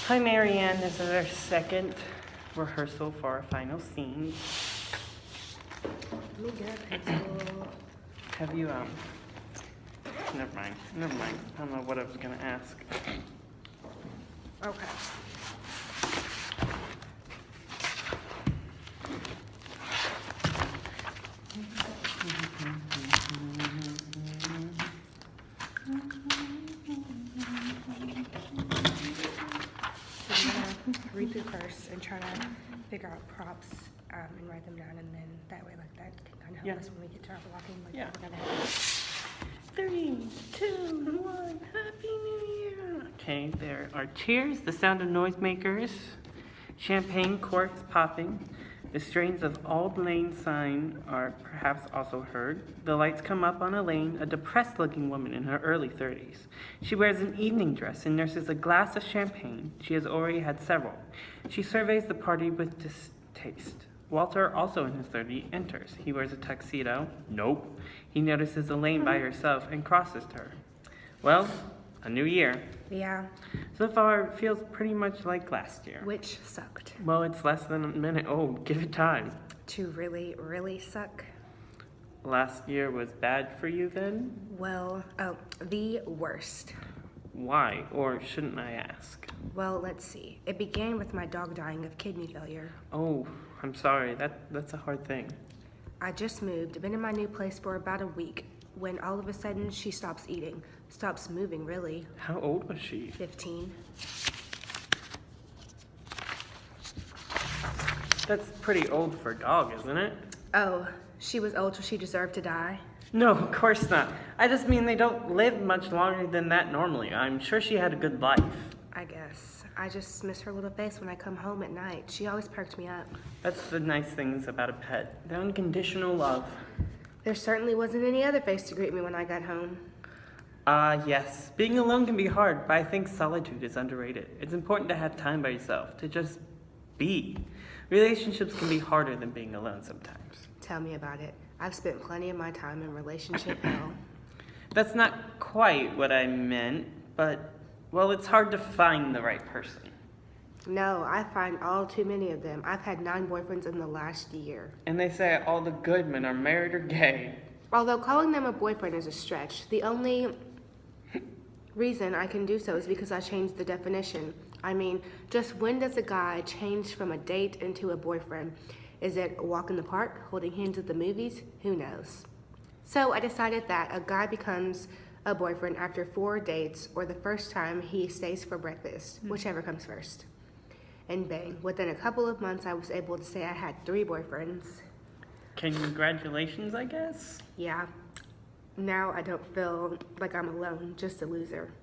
Hi, Marianne. This is our second rehearsal for our final scene. Let me get a pencil. Have you, never mind. I don't know what I was gonna ask. Okay. So I'm gonna read through first and try to figure out props and write them down, and then that way, like that can kind of help Yeah. us when we get to our blocking. Like Yeah. what we're gonna have. 3, 2, 1. Happy New Year. Okay, there are cheers, the sound of noisemakers, champagne corks popping. The strains of Auld Lang Syne are perhaps also heard. The lights come up on Elaine, a depressed-looking woman in her early 30s. She wears an evening dress and nurses a glass of champagne. She has already had several. She surveys the party with distaste. Walter, also in his 30s, enters. He wears a tuxedo. Nope. He notices Elaine by herself and crosses to her. Well, a new year. Yeah, So far, it feels pretty much like last year. which sucked. Well, it's less than a minute. Oh, give it time. To really, really suck. Last year was bad for you then? Well, the worst. Why? Or shouldn't I ask? Well, let's see. It began with my dog dying of kidney failure. Oh, I'm sorry. That's a hard thing. I just moved, been in my new place for about a week, when all of a sudden she stops eating. Stops moving, really. How old was she? 15. That's pretty old for a dog, isn't it? Oh, she was old, so she deserved to die? No, of course not. I just mean they don't live much longer than that normally. I'm sure she had a good life. I guess. I just miss her little face when I come home at night. She always perked me up. That's the nice things about a pet. The unconditional love. There certainly wasn't any other face to greet me when I got home. Yes. Being alone can be hard, but I think solitude is underrated. It's important to have time by yourself, to just be. Relationships can be harder than being alone sometimes. Tell me about it. I've spent plenty of my time in relationship hell. That's not quite what I meant, but, well, it's hard to find the right person. No, I find all too many of them. I've had 9 boyfriends in the last year. And they say all the good men are married or gay. Although calling them a boyfriend is a stretch, the only reason I can do so is because I changed the definition. I mean, just when does a guy change from a date into a boyfriend? Is it a walk in the park, holding hands at the movies? Who knows? So I decided that a guy becomes a boyfriend after 4 dates or the first time he stays for breakfast, whichever comes first. And bang, within a couple of months I was able to say I had 3 boyfriends. Congratulations, I guess? Yeah. Now I don't feel like I'm alone, just a loser.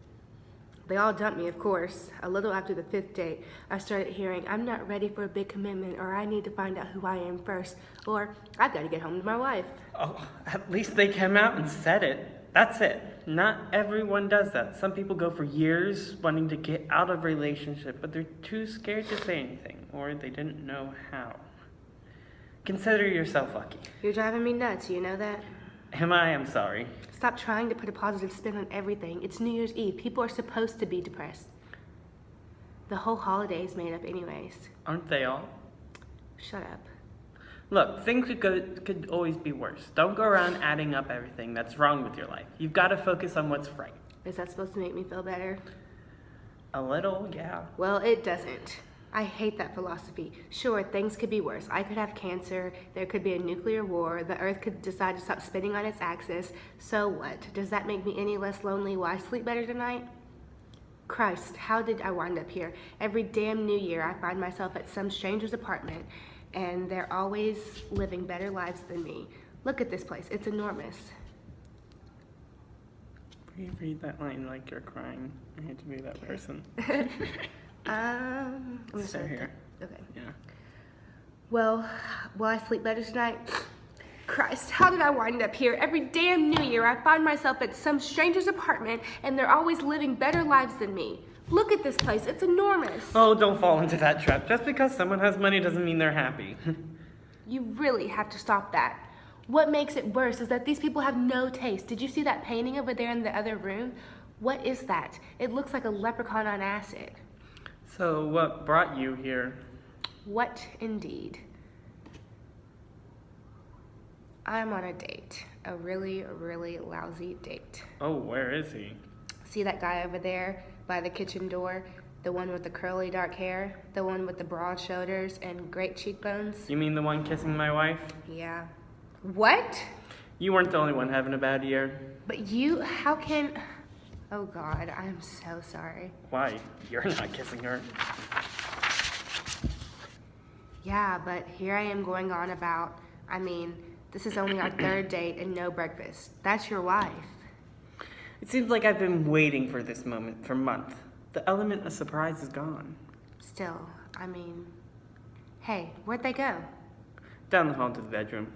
They all dumped me, of course. A little after the 5th date, I started hearing, I'm not ready for a big commitment, or I need to find out who I am first, or I've got to get home to my wife. Oh, at least they came out and said it. That's it. Not everyone does that. Some people go for years wanting to get out of a relationship, but they're too scared to say anything, or they didn't know how. Consider yourself lucky. You're driving me nuts, you know that? Am I? I'm sorry. Stop trying to put a positive spin on everything. It's New Year's Eve. People are supposed to be depressed. The whole holiday is made up anyways. Aren't they all? Shut up. Look, things could always be worse. Don't go around adding up everything that's wrong with your life. You've got to focus on what's right. Is that supposed to make me feel better? A little, yeah. Well, it doesn't. I hate that philosophy. Sure, things could be worse. I could have cancer, there could be a nuclear war, the earth could decide to stop spinning on its axis. So what? Does that make me any less lonely? Will I sleep better tonight? Christ, how did I wind up here? Every damn New Year I find myself at some stranger's apartment, and they're always living better lives than me. Look at this place, it's enormous. Read that line like you're crying. I hate to be that person. I'm gonna Stay start here. Okay. Yeah. Well, will I sleep better tonight? Christ, how did I wind up here? Every damn New Year, I find myself at some stranger's apartment, and they're always living better lives than me. Look at this place, it's enormous. Oh, don't fall into that trap. Just because someone has money doesn't mean they're happy. You really have to stop that. What makes it worse is that these people have no taste. Did you see that painting over there in the other room? What is that? It looks like a leprechaun on acid. So, what brought you here? What indeed? I'm on a date. A really, really lousy date. Oh, where is he? See that guy over there by the kitchen door? The one with the curly dark hair? The one with the broad shoulders and great cheekbones? You mean the one kissing my wife? Yeah. What? You weren't the only one having a bad year. But you, how can... Oh God, I'm so sorry. Why? You're not kissing her. Yeah, but here I am going on about, this is only our third date and no breakfast. That's your wife. It seems like I've been waiting for this moment for months. The element of surprise is gone. Still, hey, where'd they go? Down the hall to the bedroom.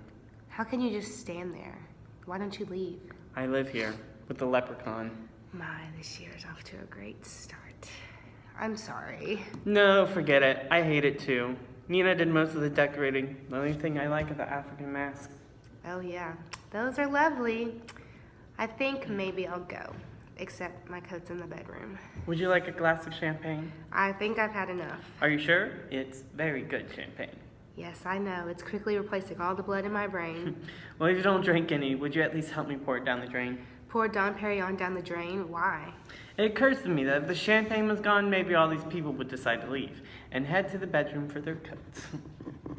How can you just stand there? Why don't you leave? I live here with the leprechaun. My, this year's off to a great start. I'm sorry. No, forget it. I hate it too. Nina did most of the decorating. The only thing I like are the African masks. Oh yeah, those are lovely. I think maybe I'll go, except my coat's in the bedroom. Would you like a glass of champagne? I think I've had enough. Are you sure? It's very good champagne. Yes, I know. It's quickly replacing all the blood in my brain. Well, if you don't drink any, would you at least help me pour it down the drain? Pour Dom Perignon down the drain? Why? It occurs to me that if the champagne was gone, maybe all these people would decide to leave and head to the bedroom for their coats.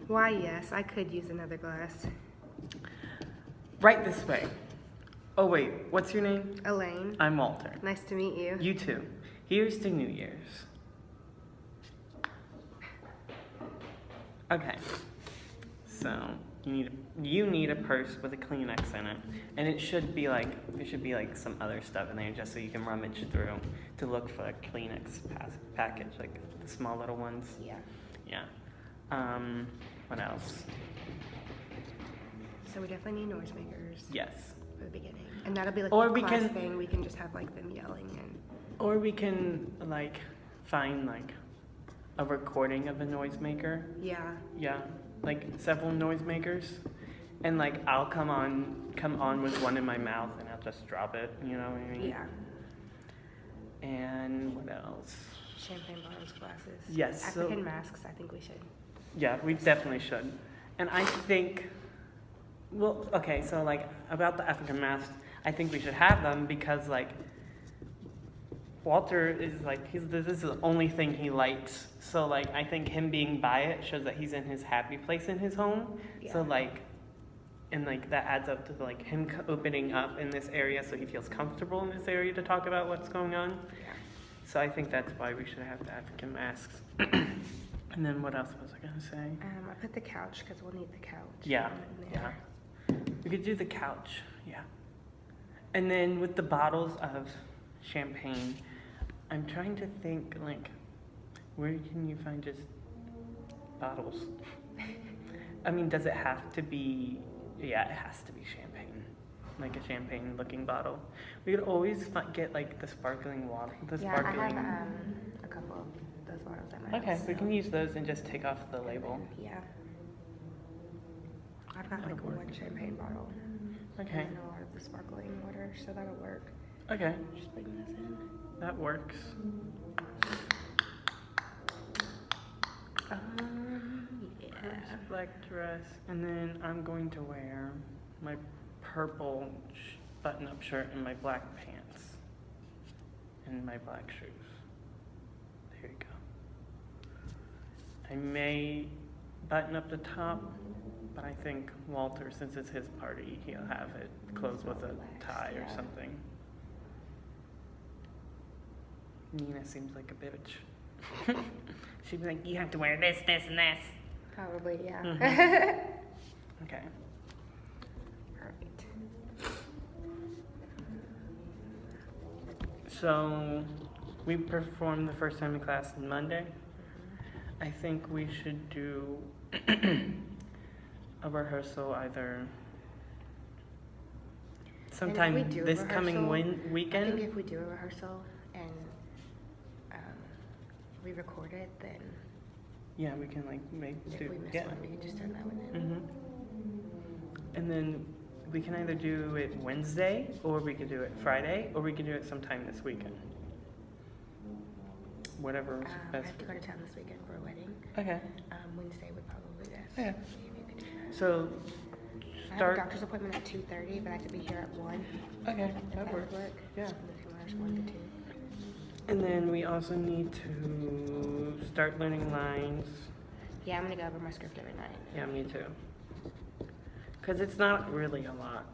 Why, yes, I could use another glass. Right this way. Oh wait, what's your name? Elaine. I'm Walter. Nice to meet you. You too. Here's to New Year's. Okay. So you need a purse with a Kleenex in it, and it should be like some other stuff in there just so you can rummage through to look for a Kleenex package, like the small little ones. Yeah. Yeah. What else? So we definitely need noisemakers. Yes. For the beginning, and that'll be like Or the we class can- thing. We can just have like them yelling and. Or we can like find like a recording of a noisemaker. Yeah. Yeah, like several noisemakers, and like I'll come on with one in my mouth and I'll just drop it. You know what I mean? Yeah. And what else? Champagne bottles, glasses. Yes, so- African masks. I think we should. Yeah, we definitely should. And I think, well, okay, so like about the African masks, I think we should have them because like Walter is like this is the only thing he likes. So like I think him being by it shows that he's in his happy place in his home. Yeah. So like, and like that adds up to like him opening up in this area so he feels comfortable in this area to talk about what's going on. Yeah. So I think that's why we should have the African masks. And then what else was I gonna say? I put the couch because we'll need the couch. Yeah, in yeah. there. We could do the couch, yeah. And then with the bottles of champagne, I'm trying to think, like, where can you find just bottles? I mean, does it have to be, yeah, it has to be champagne. Like a champagne-looking bottle. We could always get, like, the sparkling water, the Yeah, sparkling... I have a couple of those bottles at my Okay, house. we can use those and just take off the label. Yeah. I've got like That'll work. one champagne bottle. Okay, And a lot of the sparkling water, so that'll work. okay, Just putting this in. that works. Yeah. First black dress, and then I'm going to wear my purple button-up shirt and my black pants and my black shoes. There you go. I may button up the top, but I think Walter, since it's his party, he'll have it closed with a tie or Yeah. something. Nina seems like a bitch. She'd be like, you have to wear this, this, and this. Probably, yeah. Okay. Perfect. So, we performed the first time in class on Monday. I think we should do a rehearsal either sometime we do a this coming rehearsal, I weekend. think if we do a rehearsal and we record it, then Yeah, we can like if do we miss yeah. one, we can just turn that one in. Mm-hmm. And then we can either do it Wednesday, or we could do it Friday, or we could do it sometime this weekend. whatever's I best. have to go to town this weekend for a wedding. Okay. Wednesday would probably be best. Yeah. Maybe you could do that. So I have a start. doctor's appointment at 2:30, but I could be here at 1. Okay, If that that works. would work. Yeah. There's 1 to 2. And then we also need to start learning lines. Yeah, I'm gonna go over my script every night. Yeah, me too. Because it's not really a lot.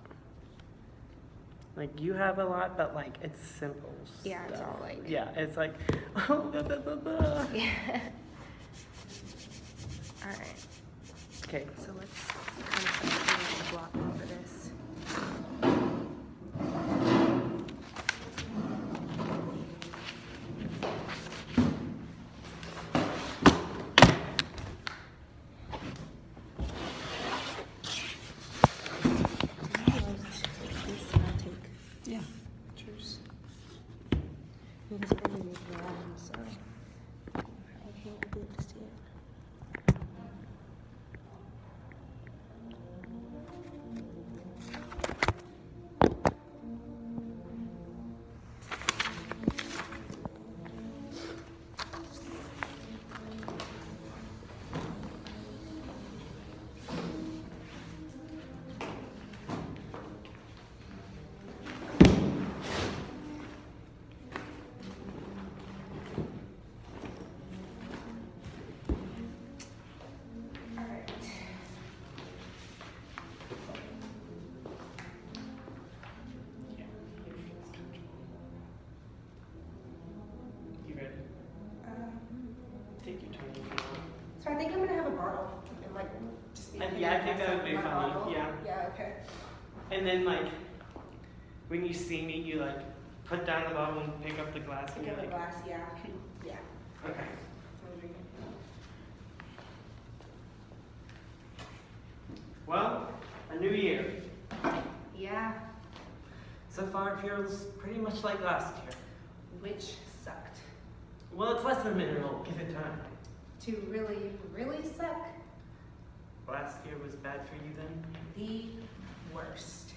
Like, you have a lot, but, like, it's simple Yeah, it's stuff. all, like- Yeah, it's like, oh, blah, blah, blah, blah. Yeah. All right. Okay. So let's kind of start the blocking for this. Yeah. Cheers. Because we're gonna move around, so I can't do this yet. All right. You ready? Take your time if you want. So I think I'm gonna have a bottle and like just be. Yeah, I think that would be my funny, bottle. yeah. Yeah. Okay. And then, like, when you see me, you, like, put down the bottle and pick up the glass. And Pick you're up the like, glass. Yeah. Yeah. okay. I'm drinking. Well, a new year. Yeah. So far, it feels pretty much like last year. Which sucked. Well, it's less than mineral. Give it time. To really, really suck. Last year was bad for you then? The worst.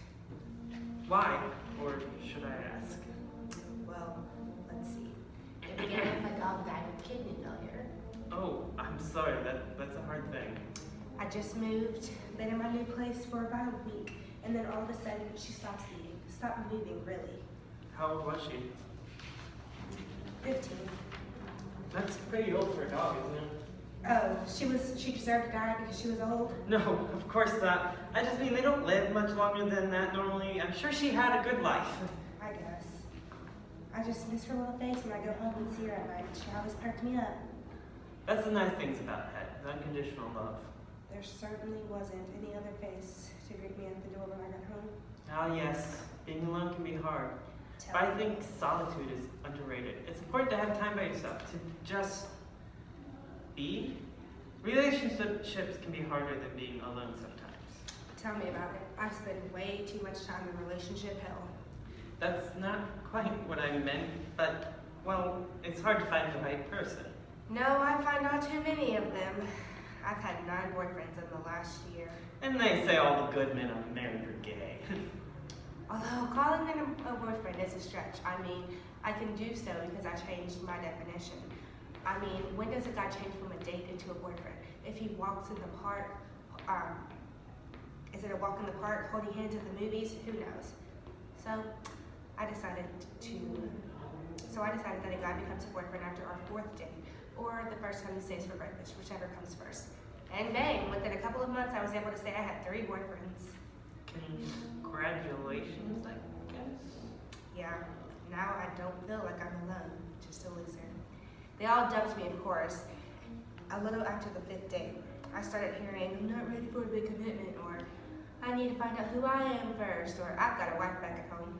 Why? Or should I ask? Well, let's see. It began with my dog died of kidney failure. Oh, I'm sorry. That's a hard thing. I just moved, been in my new place for about a week, and then all of a sudden she stops eating, stopped moving really. How old was she? 15. That's pretty old for a dog, isn't it? Oh, she deserved to die because she was old? No, of course not. I just mean they don't live much longer than that normally. I'm sure she had a good life. I guess. I just miss her little face when I go home and see her at night. She always perked me up. That's the nice things about pets, unconditional love. There certainly wasn't any other face to greet me at the door when I got home. Ah, yes, being alone can be hard. Tell But I me. think solitude is underrated. It's important to have time by yourself, to just be. Relationships can be harder than being alone sometimes. Tell me about it. I've spent way too much time in relationship hell. That's not quite what I meant, but, well, it's hard to find the right person. No, I find out too many of them. I've had 9 boyfriends in the last year. And they say all the good men are married are gay. Although calling them a boyfriend is a stretch. I mean, I can do so because I changed my definition. I mean, when does a guy change from a date into a boyfriend? If he walks in the park, is it a walk in the park, holding hands at the movies? Who knows? So I decided that a guy becomes a boyfriend after our 4th date, or the first time he stays for breakfast, whichever comes first. And bang, within a couple of months, I was able to say I had 3 boyfriends. Congratulations, I guess. Yeah, now I don't feel like I'm alone, just a loser. They all dumped me, of course. A little after the 5th date, I started hearing, I'm not ready for a big commitment, or I need to find out who I am first, or I've got a wife back at home.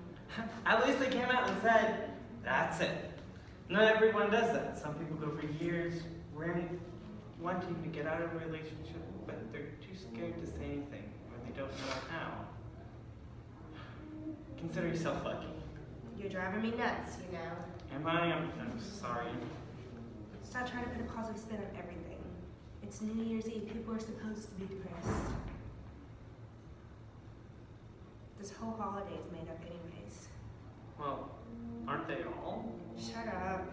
At least they came out and said, that's it. Not everyone does that. Some people go for years wanting to get out of a relationship, but they're too scared to say anything, or they don't know how. Consider yourself lucky. You're driving me nuts, you know. Am I? I'm sorry. Stop trying to put a positive spin on everything. It's New Year's Eve. People are supposed to be depressed. This whole holiday is made up anyways. Well, aren't they all? Shut up.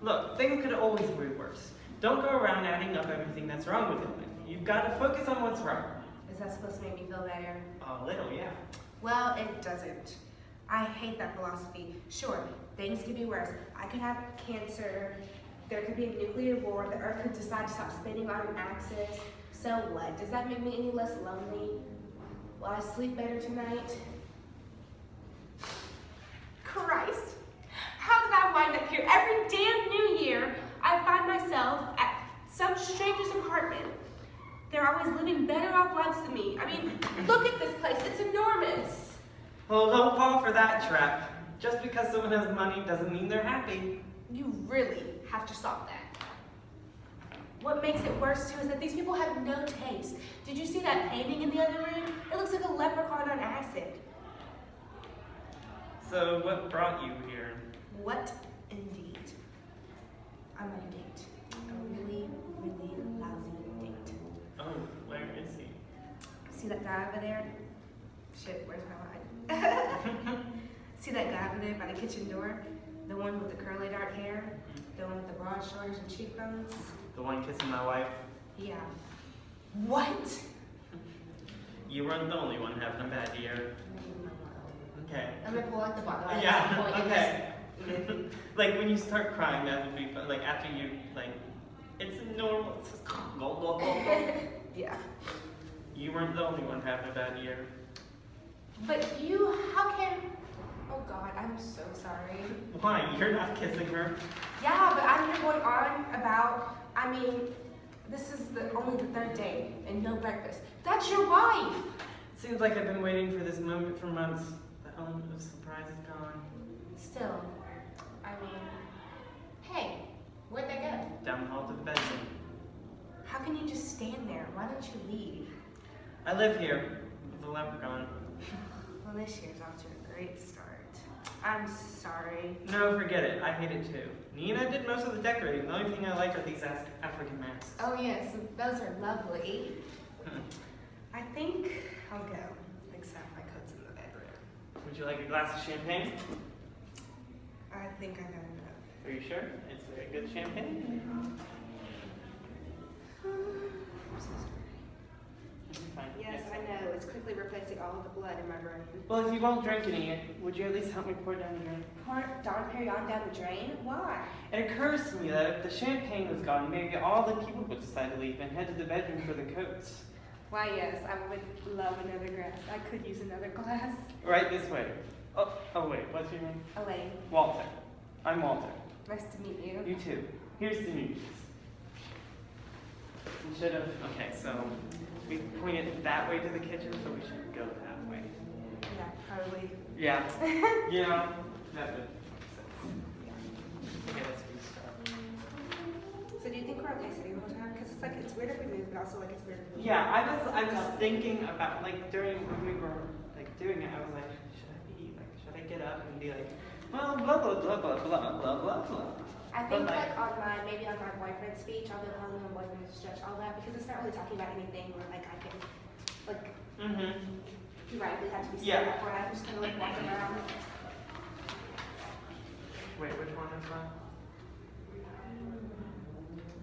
Look, things could always be worse. Don't go around adding up everything that's wrong with it. You've got to focus on what's right. Is that supposed to make me feel better? A little, yeah. Well, it doesn't. I hate that philosophy. Sure, things could be worse. I could have cancer. There could be a nuclear war. The Earth could decide to stop spinning on an axis. So what? Does that make me any less lonely? Will I sleep better tonight? Christ! How did I wind up here? Every damn New Year, I find myself at some stranger's apartment. They're always living better off lives than me. I mean, look at this place. It's enormous. Well, don't fall for that trap. Just because someone has money doesn't mean they're happy. You really have to stop that. What makes it worse, too, is that these people have no taste. Did you see that painting in the other room? It looks like a leprechaun on acid. So, what brought you here? What indeed? I'm on a date. A really, really lousy date. Oh, where is he? See that guy over there? Shit, where's my line? See that guy over there by the kitchen door? The one with the curly dark hair? The one with the broad shoulders and cheekbones? The one kissing my wife? Yeah. What? You weren't the only one having a bad year. Okay. I'm gonna pull out the bottle. Yeah, okay. Like when you start crying, that would be fun. Like after you, like, it's normal. It's just go, go, go, go. Yeah. You weren't the only one having a bad year. But you, how can, oh God, I'm so sorry. Why? You're not kissing her? Yeah, but I'm here going on about, I mean, this is only the third day and no breakfast. That's your wife. Seems like I've been waiting for this moment for months. The element of surprise is gone. Still, I mean, hey, where'd they go? Down the hall to the bedroom. How can you just stand there? Why don't you leave? I live here with the leprechaun. Well, this year's off to a great start. I'm sorry. No, forget it. I hate it too. Nina did most of the decorating. The only thing I like are these African masks. Oh yes, those are lovely. I think I'll go. Except my coat's in the bedroom. Would you like a glass of champagne? I think I've had enough. Are you sure? It's very good champagne. I'm so sorry. Fine. Yes, I know. It's quickly replacing all of the blood in my brain. Well, if you won't drink any, would you at least help me pour down the drink? Pour Don Perignon down the drain? Why? It occurs to me that if the champagne was gone, maybe all the people would decide to leave and head to the bedroom for the coats. Why, yes, I would love another glass. I could use another glass. Right this way. Oh wait, what's your name? Elaine, Walter. I'm Walter. nice to meet you. You too. Here's the news. We should have. Okay, so we pointed that way to the kitchen, so we should go that way. Yeah, probably. Yeah. Yeah. That would make sense. Okay, let's restart. So do you think we're okay sitting the whole time? Because it's like, it's weird if we move, but also like it's weird if we Yeah, I was thinking about like during when we were like doing it, I was like, should I get up and be like, well, blah blah blah blah blah blah blah blah. I think But, like maybe on my boyfriend's speech, I'll be calling my boyfriend to stretch all that because it's not really talking about anything where like I can like theoretically have to be Yeah. sitting up for it. I'm just gonna like walk around. Wait, which one is that?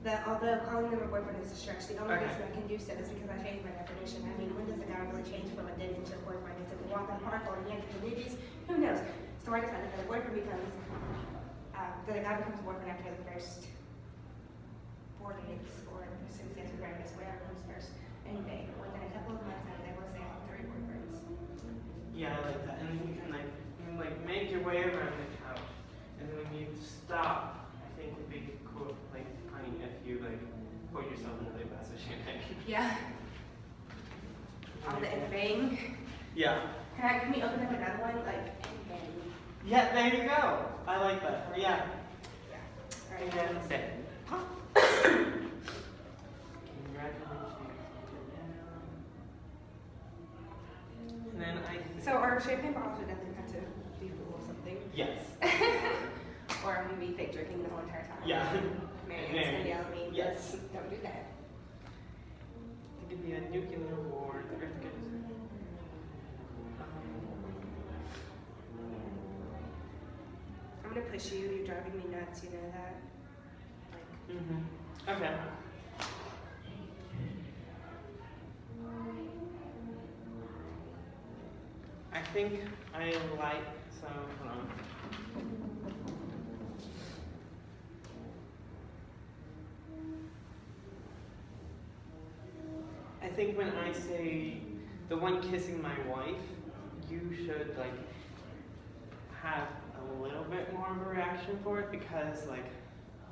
That although calling them a boyfriend is a stretch, the only Okay. reason I can do so is because I changed my definition. I mean, when does a guy really change from a date into a boyfriend? Is it we walk on the park or we yank the movies? Who knows? So I decided that a boyfriend becomes that a guy becomes a boyfriend after the first 4 dates or circumstances breakfast, whatever comes first. Anyway, within a couple of months, I was able to say I have 3 boyfriends. Yeah, I like that. And then you can like make your way around the couch, and then when you stop, I think would be cool, like funny if you like pour yourself another glass of champagne. Yeah. On the and bang. Yeah. Can we open up another one? Like, and bang. Yeah, there you go. I like that. Yeah. Yeah. All And right. then say, and then So our champagne bottles would definitely have to be full of something. yes. Or I'm gonna be fake drinking the whole entire time. Yeah. Mary Mary. gonna yell at me. Yes. Don't do that. It could be a nuclear war. The Earth goes. I'm gonna push you. You're driving me nuts. You know that. Okay. I think I like, so, hold on. I think when I say the one kissing my wife, you should like have a little bit more of a reaction for it because like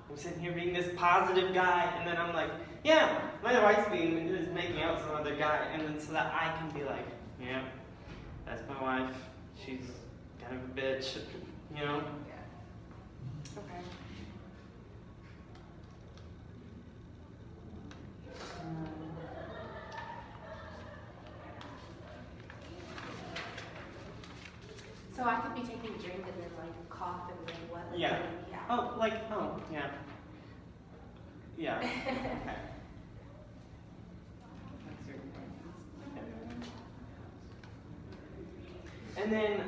I'm sitting here being this positive guy and then I'm like, yeah, my wife's is making out with some other guy, and then so that I can be like, yeah, that's my wife. She's kind of a bitch, you know? Yeah. Okay. So I could be taking a drink and then like cough and then what? Like, Yeah. Yeah. Oh, like, oh, yeah. Yeah. Okay. That's your point. And then,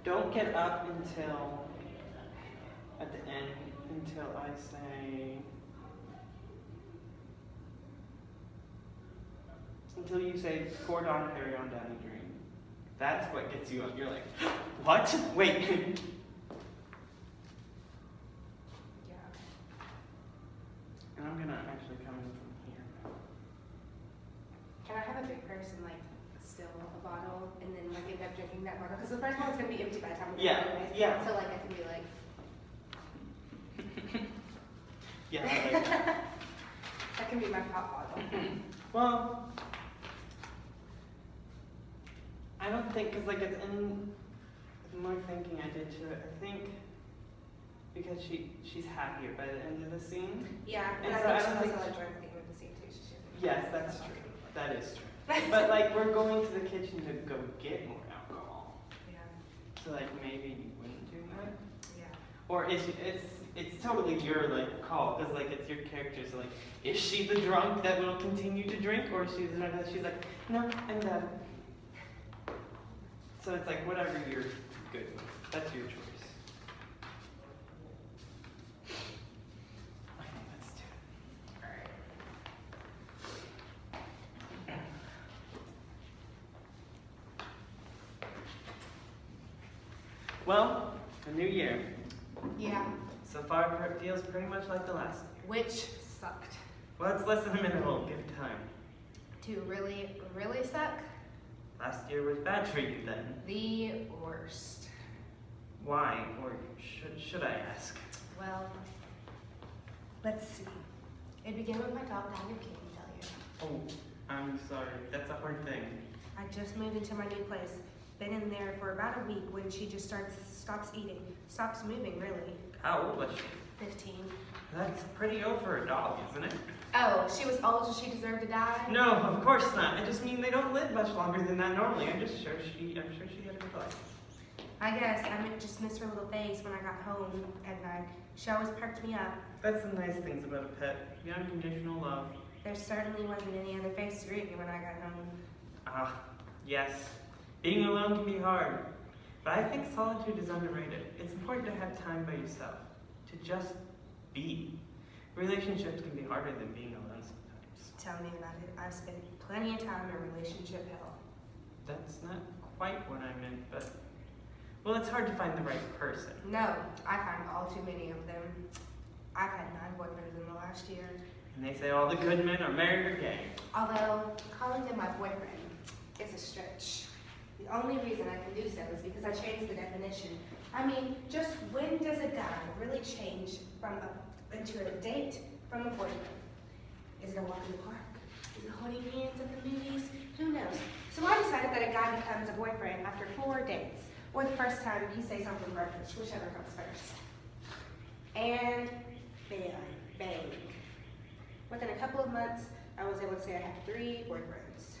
don't get up until, at the end, until I say, until you say, pour Don Perignon down a drain. That's what gets you up. You're like, what? Wait. Yeah. And I'm gonna actually come in from here. Can I have a big person like still a bottle and then like end up drinking that bottle? Because the first one's gonna be empty by the time we Yeah, anyways. yeah. So like I can be like. Yeah, I like that. That can be my pop bottle. Well, I don't think, because like at the end, the more thinking I did to it, I think because she's happier by the end of the scene. Yeah, And and so I I think don't she's think- also enjoying the with the scene too. She should. Yes, that's true. That is true. But like we're going to the kitchen to go get more alcohol, Yeah. so like maybe you wouldn't do that. Yeah. Or it's totally your like call, because like it's your character. So like, is she the drunk that will continue to drink, or is she the drunk that she's like, no, I'm done. So it's like whatever you're good with. That's your choice. Okay, let's do it. Alright. Well, a new year. Yeah. So far, it feels pretty much like the last year. Which sucked. Well, it's less than a minute old. Give it time. To really, really suck. Last year was bad for you then. The worst. Why? Or should I ask? Well, let's see. It began with my dog dying of kidney failure. Oh, I'm sorry. That's a hard thing. I just moved into my new place. Been in there for about a week when she just stops eating, stops moving really. How old was she? 15. That's pretty old for a dog, isn't it? Oh, she was old, so she deserved to die? No, of course not. I just mean they don't live much longer than that normally. I'm sure she had a good life. I guess I just miss her little face when I got home at night. She always perked me up. That's the nice things about a pet. The unconditional love. There certainly wasn't any other face to greet me when I got home. Ah, yes. Being alone can be hard. But I think solitude is underrated. It's important to have time by yourself. To just be. Relationships can be harder than being alone sometimes. Tell me about it. I've spent plenty of time in relationship hell. That's not quite what I meant, but... Well, it's hard to find the right person. No, I find all too many of them. I've had 9 boyfriends in the last year. And they say all the good men are married or gay. Although, calling them my boyfriend is a stretch. The only reason I can do so is because I changed the definition. I mean, just when does a guy really change into a date from a boyfriend? Is it a walk in the park? Is it holding hands at the movies? Who knows? So I decided that a guy becomes a boyfriend after 4 dates, or the first time he says something reckless, whichever comes first. And bang. Within a couple of months, I was able to say I had 3 boyfriends.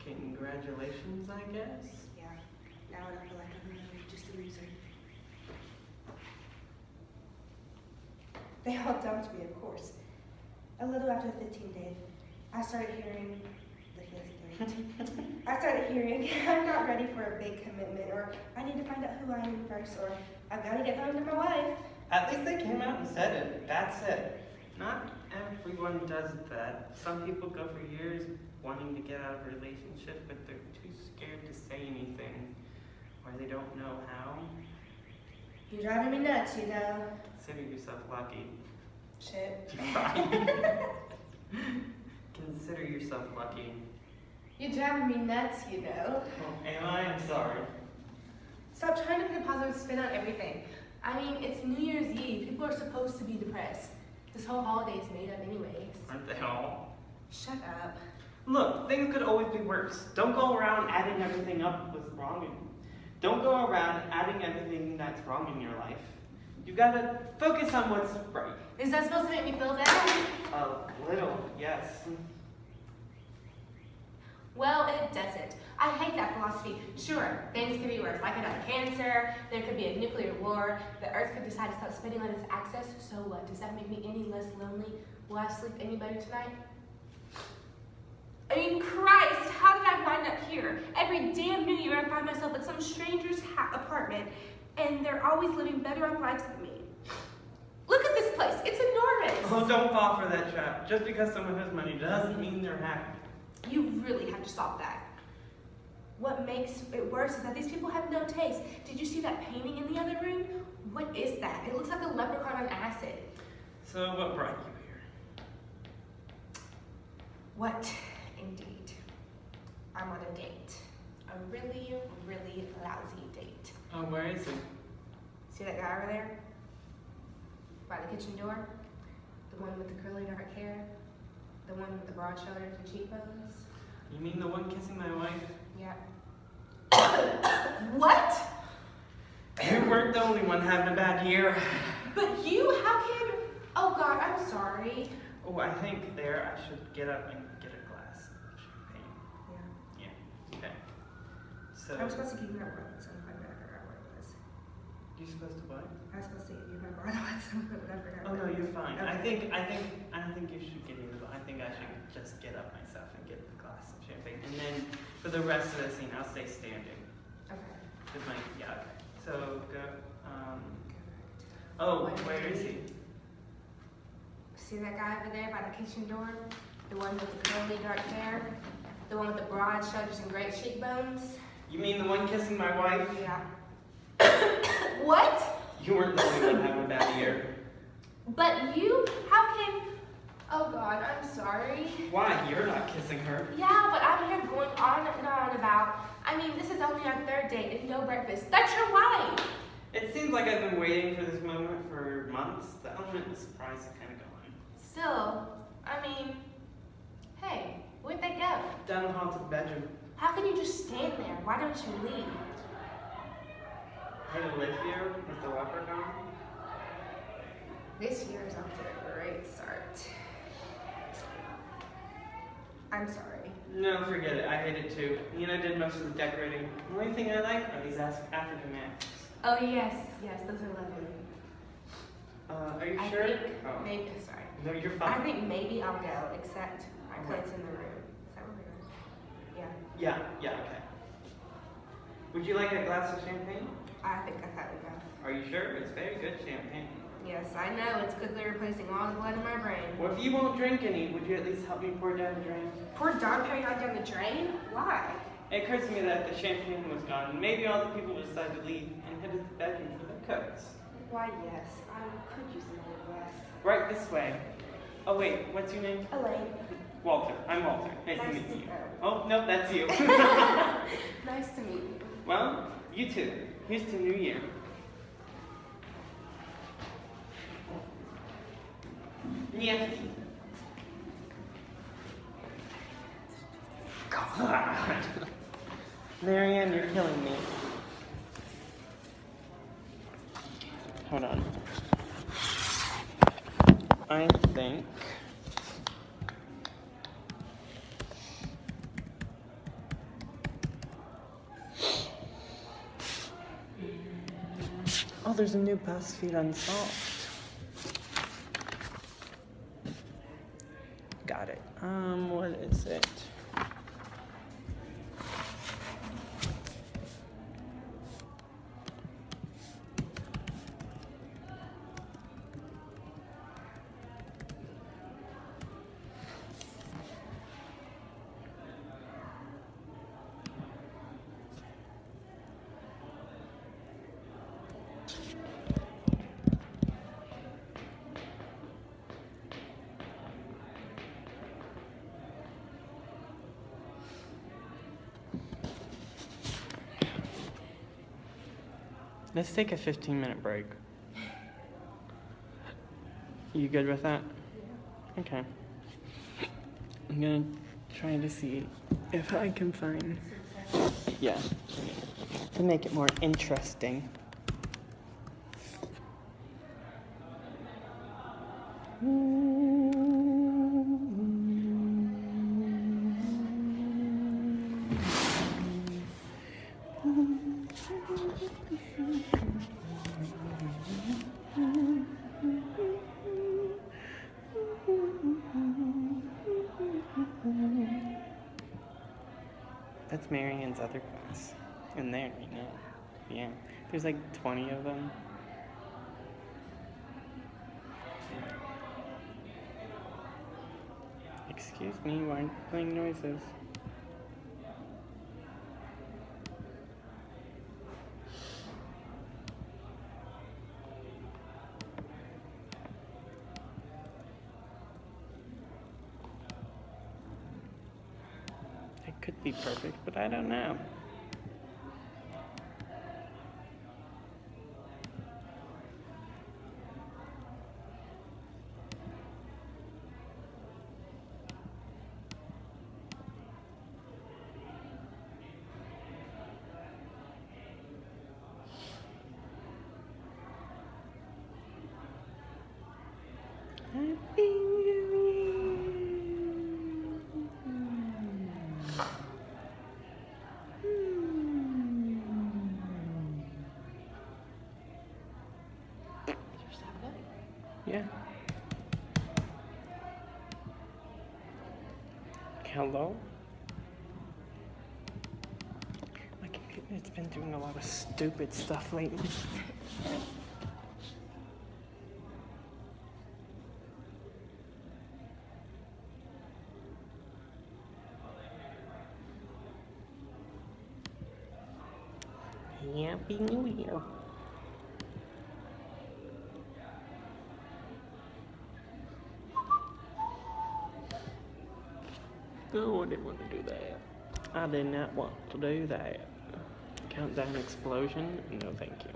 Congratulations, I guess. Yeah, now I don't feel like I'm just a loser. They all dumped me, of course. A little after the 15th day, I started hearing the 5th date. I started hearing I'm not ready for a big commitment, or I need to find out who I am first, or I've got to get home to my wife. At least they came out and said it. That's it. Not everyone does that. Some people go for years wanting to get out of a relationship, but they're too scared to say anything, or they don't know how. You're driving me nuts, you know. Consider yourself lucky. Shit. Consider yourself lucky. You're driving me nuts, you know. Oh, am I? I'm sorry. Stop trying to put a positive spin on everything. I mean, it's New Year's Eve. People are supposed to be depressed. This whole holiday's made up anyways. Aren't they all? Shut up. Look, things could always be worse. Don't go around adding everything up what's wrong in Don't go around adding everything that's wrong in your life. You've got to focus on what's right. Is that supposed to make me feel better? A little, yes. Well, it doesn't. I hate that philosophy. Sure, things could be worse. I could have cancer, there could be a nuclear war, the earth could decide to stop spinning on its axis. So what? Does that make me any less lonely? Will I sleep any better tonight? I mean, Christ, how did I wind up here? Every damn New Year I find myself at some stranger's apartment, and they're always living better off lives than me. Look at this place. It's enormous. Oh, don't fall for that trap. Just because someone has money doesn't mean they're happy. You really have to stop that. What makes it worse is that these people have no taste. Did you see that painting in the other room? What is that? It looks like a leprechaun on acid. So what brought you here? What, indeed? I'm on a date. A really, really lousy date. Oh, where is he? See that guy over there? By the kitchen door? The one with the curly dark hair? The one with the broad shoulders and cheekbones? You mean the one kissing my wife? Yeah. What? You weren't the only one having a bad year. But you, how can... Oh God, I'm sorry. Oh, I think there I should get up and get a glass of champagne. Yeah. Yeah, okay. So, I was supposed to give you my brother at some point, but I forgot what it was. you're supposed to what? I was supposed to give you my brother at some point, but I forgot Oh what no, it was. you're fine. Okay. I don't think you should get it. I think I should just get up myself and get the glass of champagne. And then for the rest of the scene, I'll stay standing. Okay. With my, yeah, okay. So go, oh, where is he? See that guy over there by the kitchen door? The one with the curly dark hair? The one with the broad shoulders and great cheekbones? You mean the one kissing my wife? Yeah. What? You weren't the only one having a bad year. But you? How can... Oh God, I'm sorry. Why? You're not kissing her. Yeah, but I'm here going on and on about... I mean, this is only our third date and no breakfast. That's your wife! It seems like I've been waiting for this moment for months. The element of surprise is kind of gone. Still, I mean... Hey, where'd they go? Down the hall to the bedroom. How can you just stand there? Why don't you leave? I live here with the leprechaun. This year is off to a great start. I'm sorry. No, forget it. I hate it too. Me and I did most of the decorating. The only thing I like are these African masks. Oh yes, yes, those are lovely. Are you I sure? think Oh. maybe, sorry. No, you're I fine. think maybe I'll go, except my Okay. plate's in the room. Is that where we're going? Yeah, Yeah, okay. Would you like a glass of champagne? I think I've had enough. Are you sure? It's very good champagne. Yes, I know, it's quickly replacing all the blood in my brain. Well, if you won't drink any, would you at least help me pour down the drain? Poor Don carrying on down the drain? Why? It occurs to me that if the champagne was gone, maybe all the people would decide to leave and head to the bedroom for their coats. Why, yes, I could use another glass. Right this way. Oh wait, what's your name? Elaine. Walter. I'm Walter. Nice to Nice meet to- you. Oh, no, that's you. Nice to meet you. Well, you too. Here's to New Year. Niefty. God. Marianne, you're killing me. Hold on. I think... Oh, there's a new BuzzFeed Unsolved. Got it. What is it? Let's take a 15-minute break. You good with that? Yeah. Okay. I'm gonna try to see if I can find. Yeah. To make it more interesting. That's Marianne's other class. In there right now. Yeah. There's like 20 of them. Excuse me, why are you playing noises? It could be perfect, but I don't know. Happy New Year. Yeah. Hello? My computer's been doing a lot of stupid stuff lately. Happy New Year. Oh, I didn't want to do that. I did not want to do that. Countdown explosion? No, thank you.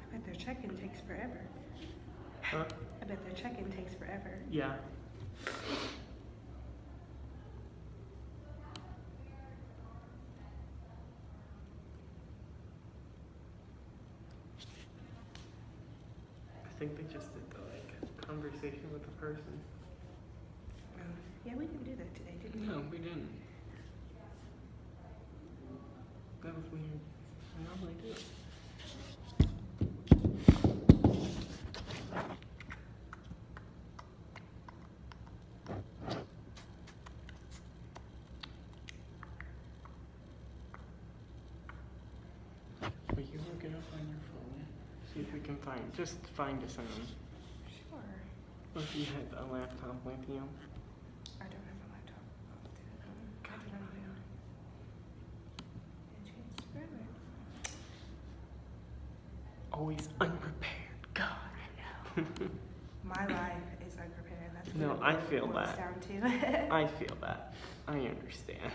I bet their check-in takes forever. Huh? I bet their check-in takes forever. Yeah. I think they just did the conversation with the person. Yeah, we didn't do that today, did we? No, we didn't. That was weird. I normally do. Will you look it up on your phone? See if we can just find a sound. Sure. Or if you had a laptop with you. I don't have a laptop. I don't know. It changed forever. Always unprepared. God, I know. My life is unprepared. That's No, what I it feel boils that. down to. I feel that. I understand.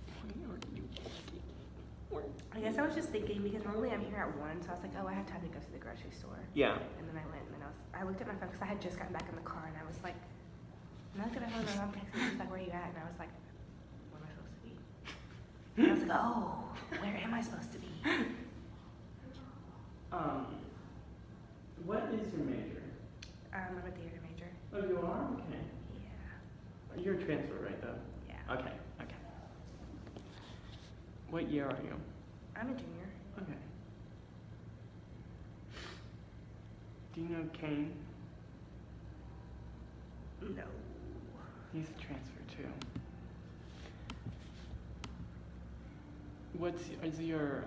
Why are you walking? I guess I was just thinking because normally I'm here at 1, so I was like, oh, I have time to go to the grocery store. Yeah. And then I went and then I looked at my phone because I had just gotten back in the car and I was like, I'm not gonna hold my mom texted me. She's like, where are you at? And I was like, where am I supposed to be? And I was like, oh, where am I supposed to be? What is your major? I'm a theater major. Oh, you are? Okay. Yeah. You're a transfer, right, though? Yeah. Okay, okay. What year are you? I'm a junior. Okay. Do you know Kane? No. He's a transfer, too. Is your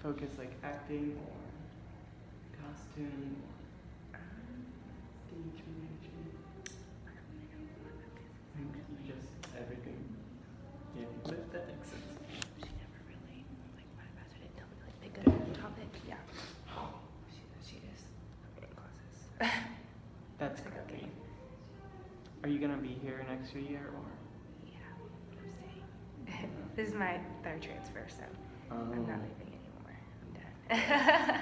focus like acting or costume or stage management? Just everything. Yeah, but that makes sense. She never really, like, my professor didn't tell me, like, pick a topic. Yeah. She just put me in classes. That's Like, okay. okay. Are you gonna be here next year or? Yeah, I'm staying. This is my third transfer, so I'm not leaving anymore. I'm done.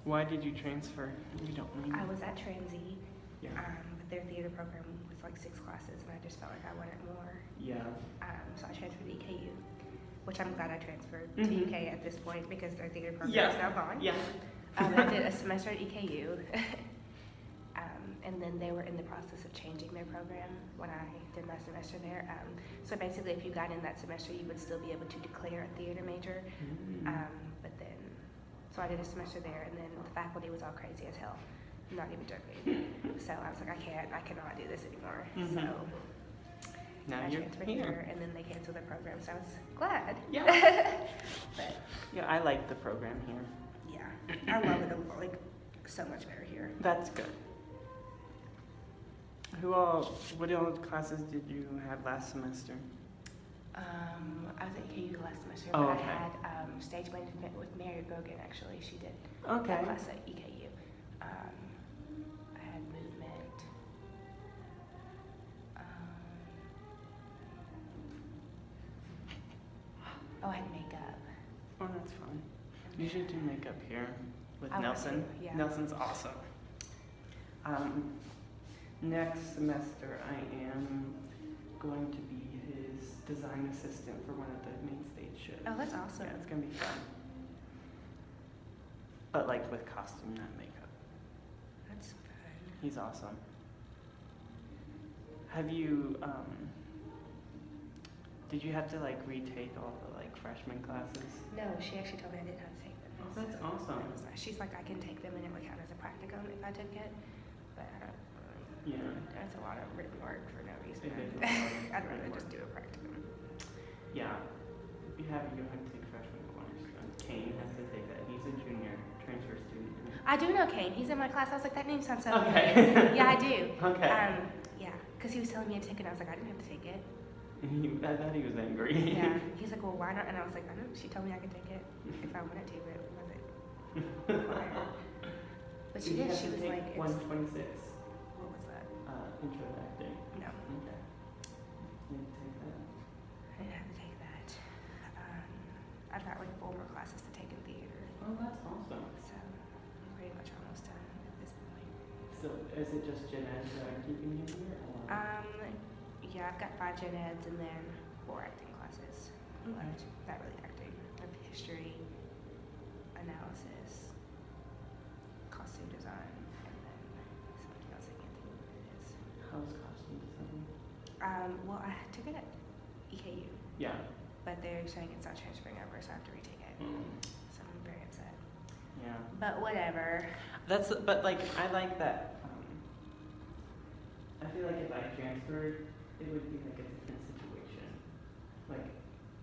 Why did you transfer? You don't mind. I was at Transy, Yeah. but their theater program was like 6 classes, and I just felt like I wanted more. Yeah. So I transferred to EKU, which I'm glad I transferred Mhm. to UK at this point because their theater program Yeah. is now gone. Yeah. I did a semester at EKU, and then they were in the process of changing their program when I did my semester there. So basically, if you got in that semester, you would still be able to declare a theater major. But then, so I did a semester there, and then the faculty was all crazy as hell. I'm not even joking. So I was like, I cannot do this anymore. Mhm. So Now I you're transferred here. here, and then they canceled the program, so I was glad. Yeah. But Yeah, I like the program here. yeah, I love it like so much better here. That's good. What all classes did you have last semester? I was at EKU last semester, Oh, but okay. I had stage management with Mary Grogan. Actually, she did Okay. that class at EKU. I had movement. I had makeup. Oh, that's fun. You should do makeup here with I want Nelson. to, yeah. Nelson's awesome. Next semester, I am going to be his design assistant for one of the main stage shows. Oh, that's awesome. Yeah, it's gonna be fun. But like with costume, not makeup. That's fun. He's awesome. Have you, did you have to like retake all the like freshman classes? No, she actually told me I didn't have to take them. Oh, that's so awesome. that was nice. She's like, I can take them and it would count as a practicum if I took it. But I don't really. Yeah. That's a lot of written work for no reason. It is a lot of I'd written rather work. just do a practicum. Yeah. You have to take freshman cornerstone. Kane has to take that. He's a junior transfer student. I do know Kane. He's in my class. I was like, that name sounds so Okay. familiar. Yeah, I do. Okay. Yeah, because he was telling me to take it. I was like, I didn't have to take it. I thought he was angry. Yeah. He's like, well, why not? And I was like, I don't know. She told me I could take it if I wanted to, but it wasn't required. But she did. She was like, it's, 126. what was that? Intro to acting. No, Okay. You didn't take that. I didn't have to take that. I've got like 4 more classes to take in theater, Oh, that's awesome. so I'm pretty much almost done at this point. So is it just gen ed that are keeping you here? Or? Yeah, I've got 5 gen eds and then 4 acting classes Okay. left. Not really acting, of history, analysis, costume design, and then something else I can't think of what it is. How's costume design? Well, I took it at EKU, Yeah. but they're saying it's not transferring over, so I have to retake it. Mm. So I'm very upset. Yeah. But whatever. But like, I like that. I feel like if I transferred, it would be like a different situation. Like,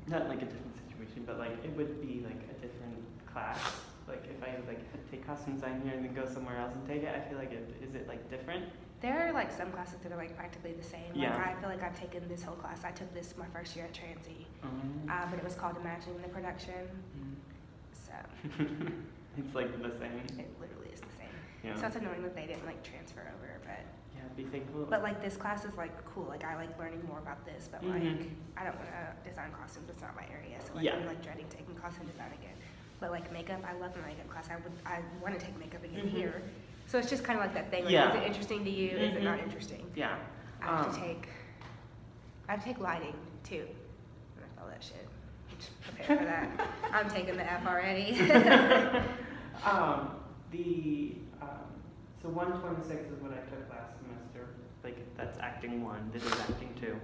not like a different situation, but like it would be like a different class. Like if I like had to take costume design here and then go somewhere else and take it, I feel like is it like different? There are like some classes that are like practically the same. Like Yeah. I feel like I've taken this whole class. I took this my first year at Transy, but it was called Imagining the Production. So It's like the same. it literally is the same. Yeah. So it's annoying that they didn't like transfer over, but Be thankful. like this class is like cool. Like I like learning more about this, but like I don't want to design costumes. It's not my area. So like Yeah. I'm like dreading taking costume design again. But like makeup, I love my makeup class. I want to take makeup again here. So it's just kind of like that thing. Like, Yeah. is it interesting to you? Is it not interesting? Yeah. I have to take lighting too. And I all that shit. Just prepare for that. I'm taking the F already. So 126 is what I took last semester. Like that's acting 1. This is acting 2.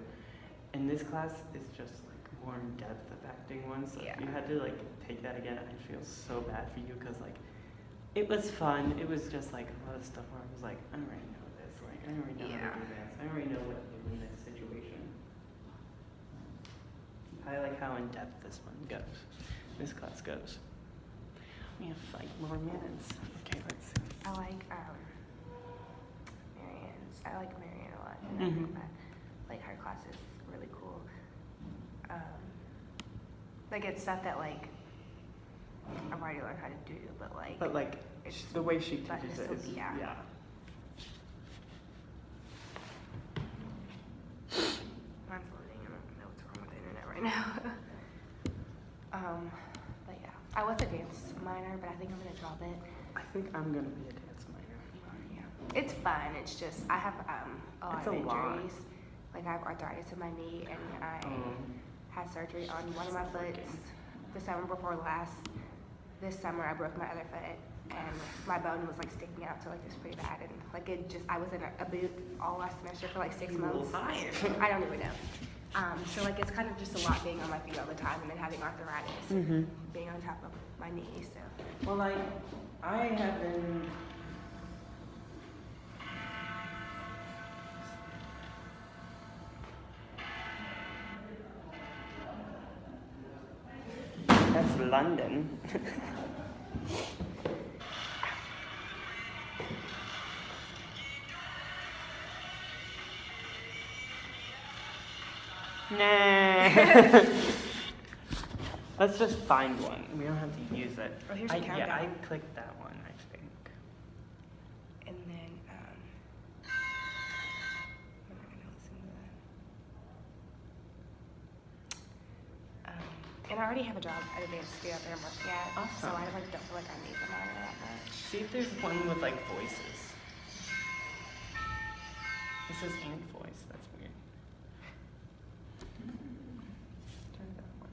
And this class is just like more in depth of acting 1. So Yeah. if you had to like take that again, I feel so bad for you because like it was fun. It was just like a lot of stuff where I was like, I already know this. Like I already know how to do this. I already know what to do in this situation. I like how in depth this one goes. this class goes. We have 5 more minutes. Okay, let's see. I like Marianne's. I like Marianne a lot. And I Mhm. think that, like, her class is really cool. Like, it's stuff that, like, I've already learned how to do, but, like... But like, it's the way she but teaches it's it so- is, yeah. yeah. Mine's loading. I don't know what's wrong with the internet right now. But yeah, I was a dance minor, but I think I'm gonna drop it. I think I'm gonna be a dance minor. Yeah, it's fun. It's just I have a lot It's of a lot. injuries. Like I have arthritis in my knee, and I had surgery on one of my foots the summer before last. This summer I broke my other foot, and my bone was like sticking out, so like it was pretty bad. And like it just I was in a boot all last semester for like 6 months. I don't even know. So like it's kind of just a lot being on my feet all the time, and then having arthritis, and being on top of my knee. So Well, like, I have been. That's London. Nah. Let's just find one. We don't have to use it. Oh, here's a Yeah, countdown. I clicked that one, I think. and then I'm not gonna listen to that. And I already have a job at a dance studio that I'm working at, so Awesome. I like don't feel like I need the minor that much. See if there's one with like voices. This is and voice. That's weird. Try that one.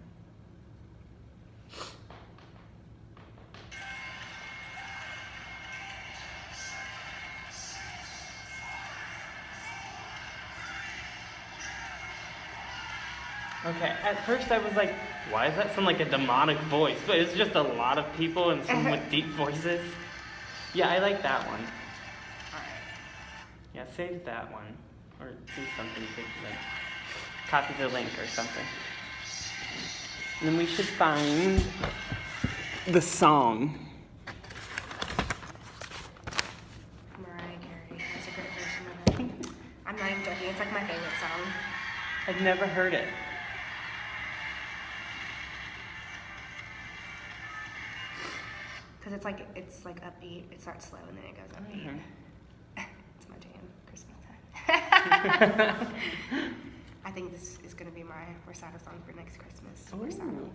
Okay, at first I was like, why does that sound like a demonic voice? But it's just a lot of people and some with deep voices. Yeah, I like that one. Alright. Yeah, save that one. Or do something to like copy the link or something. And then we should find the song. Mariah Carey has a great version of it. I'm not even joking, it's like my favorite song. I've never heard it. Because it's like upbeat, it starts slow and then it goes upbeat. It's my jam, Christmas time. I think this is going to be my recital song for next Christmas. Recital. Ooh.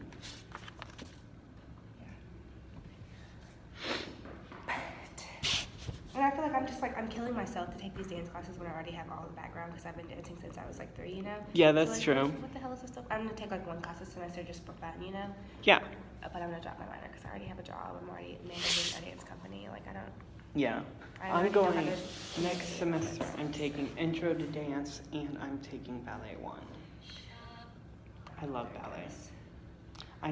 And I feel like I'm just like, I'm killing myself to take these dance classes when I already have all the background because I've been dancing since I was like 3, you know? Yeah, So, that's like, true. What the hell is this stuff? I'm going to take like 1 class this semester just for fun, you know? Yeah. But I'm going to drop my minor because I already have a job. I'm already managing a dance company. Like, I don't. Yeah. I I'm already know how going to- next semester. I'm taking Intro to Dance and I'm taking Ballet 1. I love ballet. I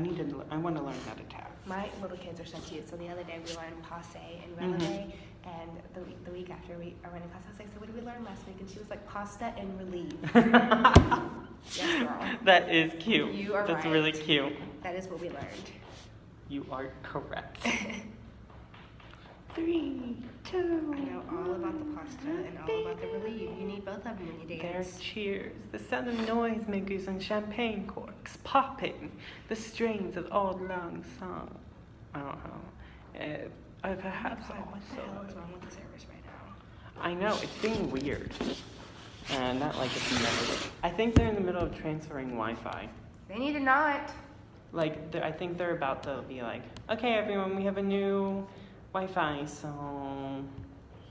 want to learn how to tap. My little kids are so cute. So the other day we learned passe and releve, and the week after I went in class, I was like, so what did we learn last week? And she was like, pasta and relieve. Yes, girl. That is cute. You are That's right. really cute. That is what we learned. You are correct. 3, 2. I know all about the pasta and all about the relieve. You need both of them when you Their dance. cheers, the sound of noisemakers and champagne corks popping, the strains of old lang song. I don't know. Perhaps God, what the hell is also. wrong with the service right now? I know, it's being weird. Not like it's never. I think they're in the middle of transferring Wi-Fi. They need to not. Like, I think they're about to be like, okay, everyone, we have a new Wi-Fi, so.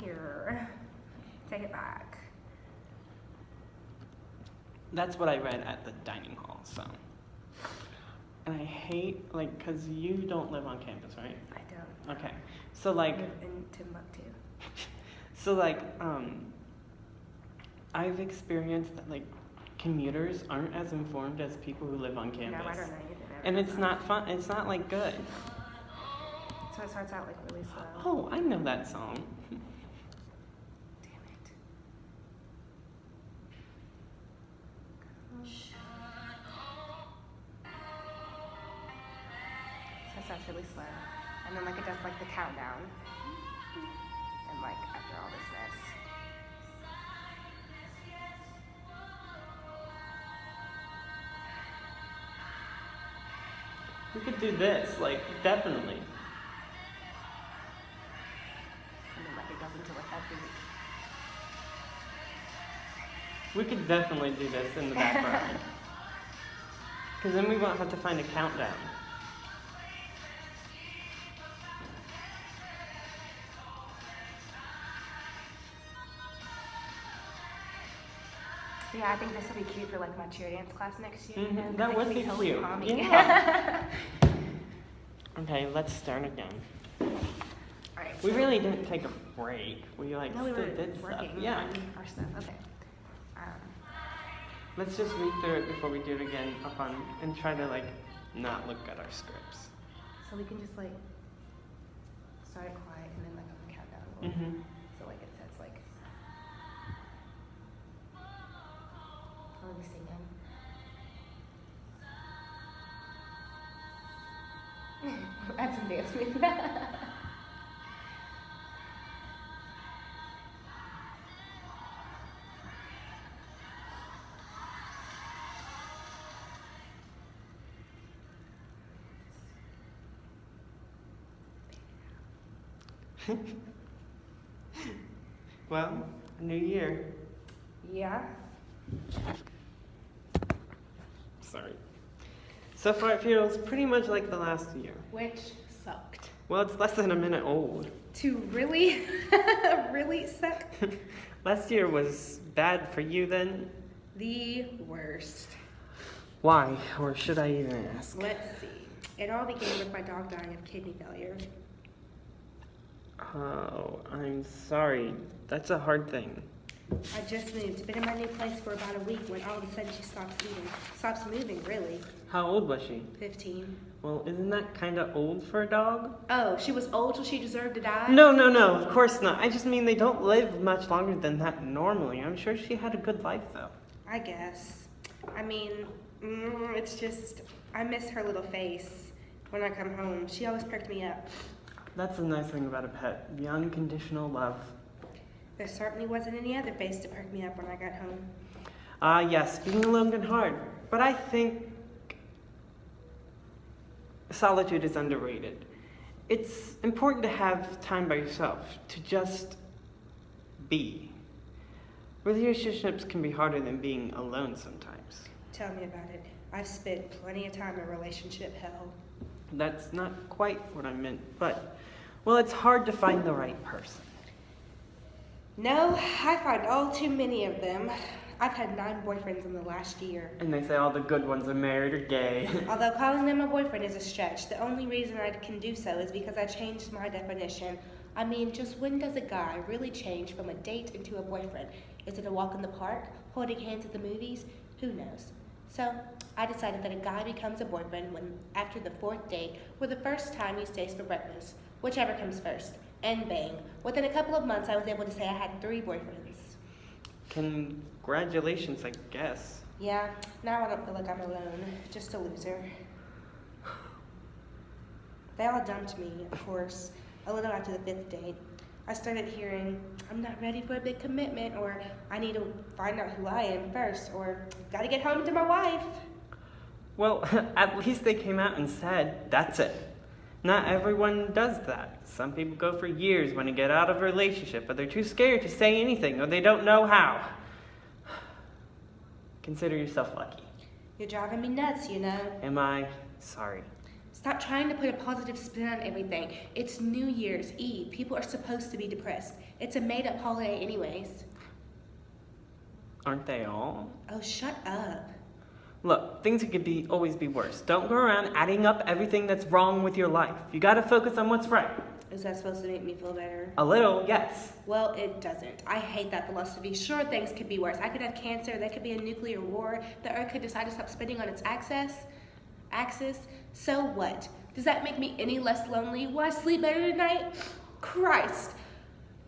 Here. Take it back. That's what I read at the dining hall, so. And I hate, like, because you don't live on campus, right? I don't. Okay. So, I like, live in Timbuktu. I've experienced that, like, commuters aren't as informed as people who live on campus. No, I don't know anything. And it's not fun. It's not, like, good. So it starts out like really slow. Oh, I know that song. Damn it. it does like the countdown. And like after all this mess. We could do this, like, definitely. And then like it goes into like that beat. We could definitely do this in the background. Because then we won't have to find a countdown. Yeah, I think this will be cute for like my cheer dance class next year. You know, 'cause That it would can be totally cute. calming. Yeah. Okay, let's start again. Alright. We really didn't take a break. We like No, we still were did stuff. working Yeah. on our stuff. Okay. Let's just read through it before we do it again up on and try to like not look at our scripts. So we can just like start it quiet and then like on the countdown. Mm-hmm. So like it says like. I'll be singing. Add some dance music. Well, a new year. Yeah. Sorry. So far it feels pretty much like the last year. Which sucked. Well, it's less than a minute old. To really, really suck. Last year was bad for you then? The worst. Why? Or should I even ask? Let's see. It all began with my dog dying of kidney failure. Oh, I'm sorry. That's a hard thing. I just moved. Been in my new place for about a week when all of a sudden she stops moving, really. How old was she? 15. Well, isn't that kind of old for a dog? Oh, she was old till she deserved to die? No, of course not. I just mean they don't live much longer than that normally. I'm sure she had a good life, though. I guess. I mean, it's just, I miss her little face when I come home. She always perked me up. That's the nice thing about a pet, the unconditional love. There certainly wasn't any other face to perk me up when I got home. Yes, being alone can hard, but I think solitude is underrated. It's important to have time by yourself, to just be. Relationships can be harder than being alone sometimes. Tell me about it. I've spent plenty of time in relationship hell. That's not quite what I meant, but, well, it's hard to find the right person. No, I find all too many of them. I've had 9 boyfriends in the last year. And they say all the good ones are married or gay. Although calling them a boyfriend is a stretch, the only reason I can do so is because I changed my definition. I mean, just when does a guy really change from a date into a boyfriend? Is it a walk in the park? Holding hands at the movies? Who knows? So, I decided that a guy becomes a boyfriend when, after the 4th date, or the first time he stays for breakfast, whichever comes first. And bang, within a couple of months I was able to say I had 3 boyfriends. Congratulations, I guess. Yeah, now I don't feel like I'm alone, just a loser. They all dumped me, of course, a little after the 5th date. I started hearing, I'm not ready for a big commitment, or I need to find out who I am first, or gotta get home to my wife. Well, at least they came out and said, that's it. Not everyone does that. Some people go for years when they get out of a relationship, but they're too scared to say anything, or they don't know how. Consider yourself lucky. You're driving me nuts, you know. Am I? Sorry. Stop trying to put a positive spin on everything. It's New Year's Eve. People are supposed to be depressed. It's a made-up holiday anyways. Aren't they all? Oh, shut up. Look, things could always be worse. Don't go around adding up everything that's wrong with your life. You gotta focus on what's right. Is that supposed to make me feel better? A little, yes. Well, it doesn't. I hate that philosophy. Sure, things could be worse. I could have cancer. There could be a nuclear war. The Earth could decide to stop spinning on its axis. So what? Does that make me any less lonely? Will I sleep better tonight? Christ.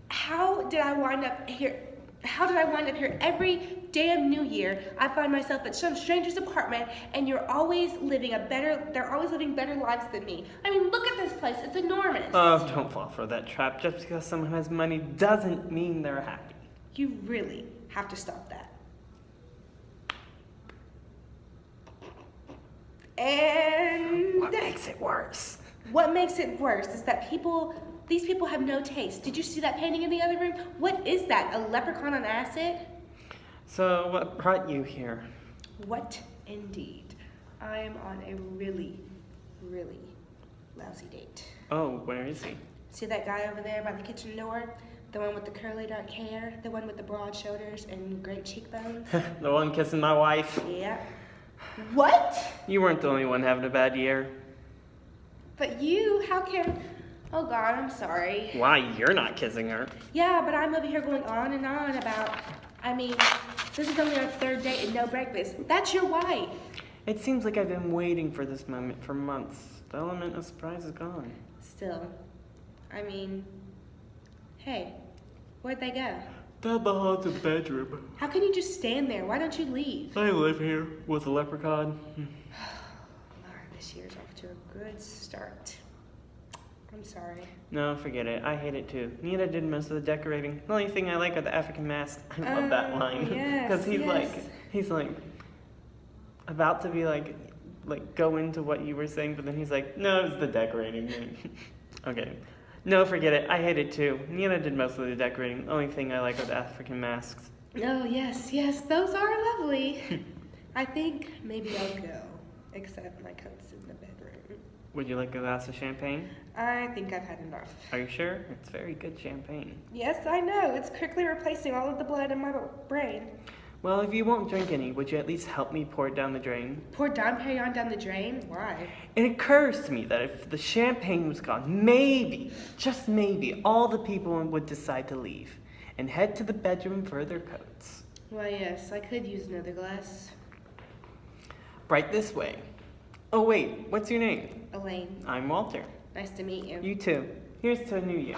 How did I wind up here? How did I wind up here? Every damn New Year, I find myself at some stranger's apartment, and they're always living better lives than me. I mean, look at this place. It's enormous. Oh, don't fall for that trap. Just because someone has money doesn't mean they're happy. You really have to stop that. And What makes it worse? what makes it worse is that these people have no taste. Did you see that painting in the other room? What is that? A leprechaun on acid? So, what brought you here? What indeed? I am on a really, really lousy date. Oh, where is he? See that guy over there by the kitchen door? The one with the curly dark hair? The one with the broad shoulders and great cheekbones? The one kissing my wife? Yeah. What? You weren't the only one having a bad year. But you, how can... Oh God, I'm sorry. Why, you're not kissing her? Yeah, but I'm over here going on and on about... I mean, this is only our third date and no breakfast. That's your wife. It seems like I've been waiting for this moment for months. The element of surprise is gone. Still, I mean... Hey, where'd they go? Down the haunted bedroom. How can you just stand there? Why don't you leave? I live here with a leprechaun. Lord, this year's off to a good start. I'm sorry. No, forget it. I hate it too. Nita did most of the decorating. The only thing I like are the African masks. I love that line. Yes, Because yes. he's like, about to be like go into what you were saying, but then he's like, no, it's the decorating thing. Okay. No, forget it. I hate it too. Nina did most of the decorating. The only thing I like are the African masks. Oh, yes, yes, those are lovely. I think maybe I'll go, except my coat's in the bedroom. Would you like a glass of champagne? I think I've had enough. Are you sure? It's very good champagne. Yes, I know. It's quickly replacing all of the blood in my brain. Well, if you won't drink any, would you at least help me pour it down the drain? Pour Dom Perignon down the drain? Why? It occurs to me that if the champagne was gone, maybe, just maybe, all the people would decide to leave and head to the bedroom for their coats. Why, yes, I could use another glass. Right this way. Oh wait, what's your name? Elaine, I'm Walter. nice to meet you. You too. Here's to a new year.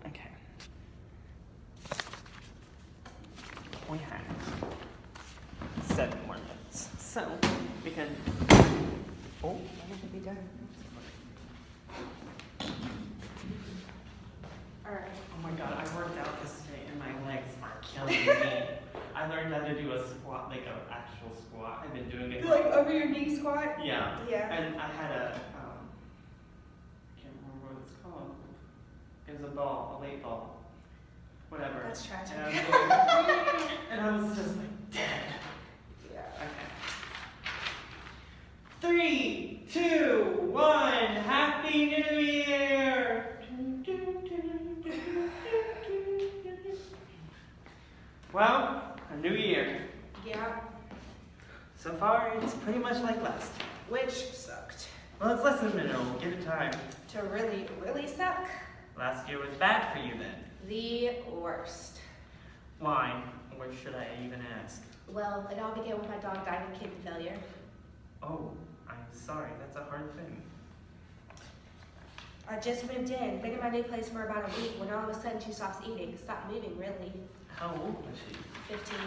Okay. We have 7 more minutes. So, we can... Oh. When should be done? Alright. Oh my god, I worked out this day and my legs are killing me. I learned how to do a squat, like an actual squat. I've been doing it. Like over your knee squat? Yeah. Yeah. And I had a, I can't remember what it's called. It was a ball, a weight ball. Whatever. That's tragic. And I was just like dead. Yeah. Okay. 3, 2, 1. Happy New Year! Well, a new year. Yeah. So far, it's pretty much like last year. Which sucked. Well, it's less than a minute. We'll give it time. To really, really suck. Last year was bad for you then. The worst. Why? Or should I even ask? Well, it all began when my dog died of kidney failure. Oh, I'm sorry. That's a hard thing. I just moved in, been in my new place for about a week when all of a sudden she stops eating, stopped moving really. How old was she? 15.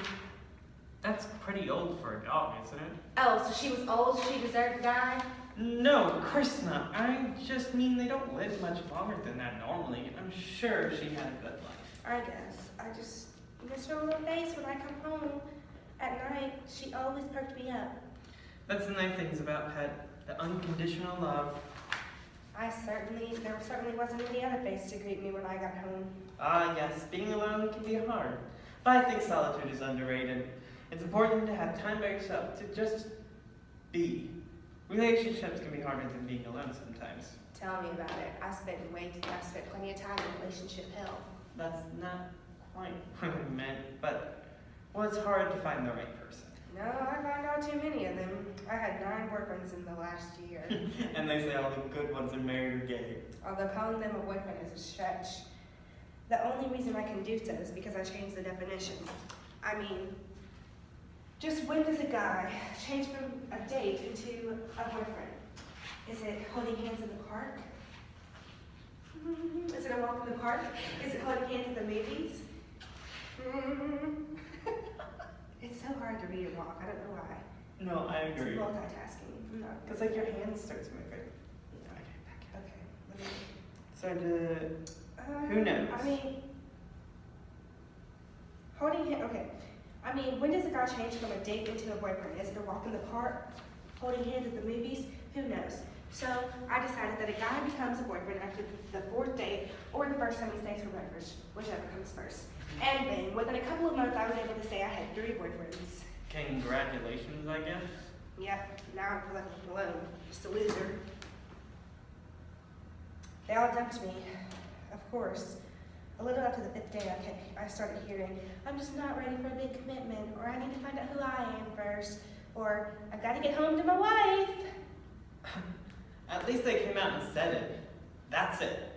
That's pretty old for a dog, isn't it? Oh, so she was old, she deserved to die? No, of course not. I just mean they don't live much longer than that normally. I'm sure she had a good life. I guess. I just miss her little face when I come home at night. She always perked me up. That's the nice things about pet, the unconditional love. There certainly wasn't any other face to greet me when I got home. Ah, yes, being alone can be hard. But I think solitude is underrated. It's important to have time by yourself, to just be. Relationships can be harder than being alone sometimes. Tell me about it. I spent plenty of time in relationship hell. That's not quite what I meant, but, well, it's hard to find the right person. No, I found out too many of them. I had 9 boyfriends in the last year. And they say all the good ones are married or gay. Although calling them a boyfriend is a stretch. The only reason I can do so is because I changed the definition. I mean, just when does a guy change from a date into a boyfriend? Is it holding hands in the park? Is it a walk in the park? Is it holding hands at the movies? It's so hard to read and walk. I don't know why. No, I It's agree. multitasking. I'm not Because like your hand starts moving. Okay. Let me, So who knows? I mean, okay. I mean, when does a guy change from a date into a boyfriend? Is it a walk in the park? Holding hands at the movies? Who knows? So I decided that a guy becomes a boyfriend after the 4th date or the first time he stays for breakfast, whichever comes first. And then within a couple of months, I was able to say I had 3 boyfriends. Congratulations, I guess. Yep, now I feel like I'm alone, just a loser. They all dumped me, of course. A little after the 5th day, I started hearing, I'm just not ready for a big commitment, or I need to find out who I am first, or I've got to get home to my wife. At least they came out and said it. That's it.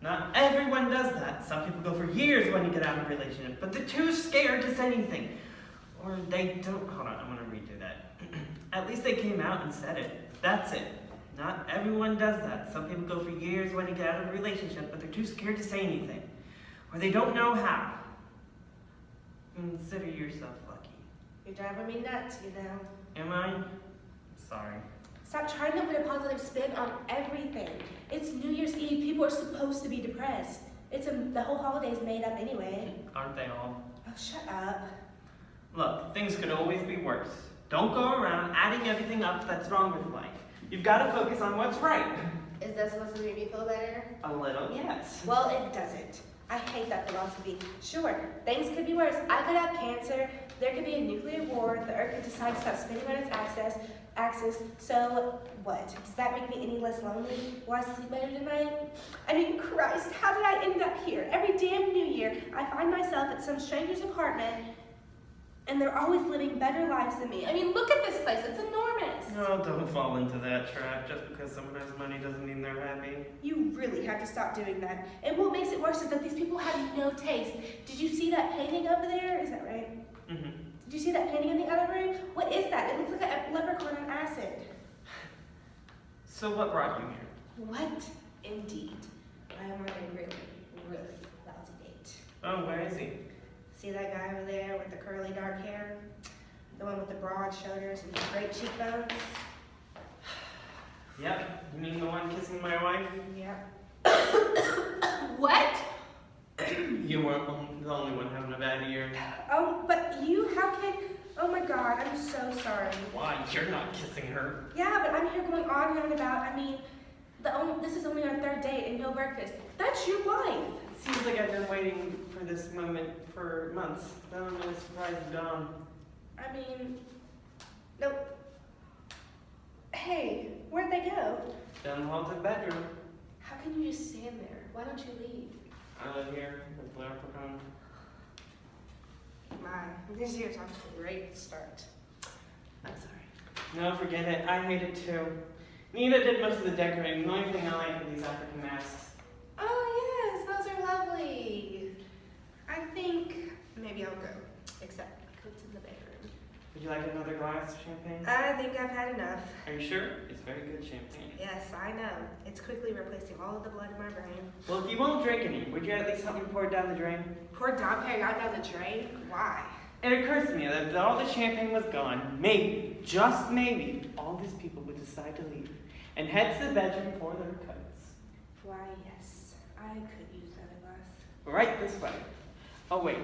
Not everyone does that. Some people go for years when you get out of a relationship, but they're too scared to say anything. Or they don't. Hold on, I'm going to redo that. At least they came out and said it. That's it. Not everyone does that. Some people go for years when you get out of a relationship, but they're too scared to say anything. Or they don't know how. Consider yourself lucky. You're driving me nuts, you know. Am I? Sorry. Stop trying to put a positive spin on everything. It's New Year's Eve. People are supposed to be depressed. The whole holiday's made up anyway. Aren't they all? Oh, shut up. Look, things could always be worse. Don't go around adding everything up that's wrong with life. You've got to focus on what's right. Is that supposed to make me feel better? A little, yes. Well, it doesn't. I hate that philosophy. Sure, things could be worse. I could have cancer. There could be a nuclear war. The Earth could decide to stop spinning on its axis. So what? Does that make me any less lonely? Will I sleep better tonight? I mean, Christ, how did I end up here? Every damn New Year, I find myself at some stranger's apartment, and they're always living better lives than me. I mean, look at this place. It's enormous. No, don't fall into that trap. Just because someone has money doesn't mean they're happy. You really have to stop doing that. And what makes it worse is that these people have no taste. Did you see that painting over there? Is that right? Mm-hmm. Did you see that painting in the other room? What is that? It looks like a leprechaun on acid. So what brought you here? What? Indeed. I am on a really, really lousy date. Oh, where is he? See that guy over there with the curly dark hair? The one with the broad shoulders and great cheekbones? Yep. You mean the one kissing my wife? Yep. What? You weren't the only one having a bad year. Oh, but you, how can... Oh my God, I'm so sorry. Why? You're not kissing her. Yeah, but I'm here going on and on about, I mean, this is only our 3rd date and no breakfast. That's your wife. It seems like I've been waiting for this moment for months. Then I'm really surprised you're gone. I mean, no. Hey, where'd they go? Down the hall to the bedroom. How can you just stand there? Why don't you leave? I live here with the leprechaun. My, this year's off to a great start. I'm sorry. No, forget it. I hate it too. Nina did most of the decorating. The only thing I like are these African masks. Oh yes, those are lovely. I think maybe I'll go. Except Cook's in the bedroom. Would you like another glass of champagne? I think I've had enough. Are you sure? It's very good champagne. Yes, I know. It's quickly replacing all of the blood in my brain. Well, if you won't drink any, would you at least help me pour it down the drain? Poor Dom Perignon down the drain? Why? It occurs to me that if all the champagne was gone, maybe, just maybe, all these people would decide to leave and head to the bedroom for their coats. Why, yes. I could use another glass. Right this way. Oh, wait.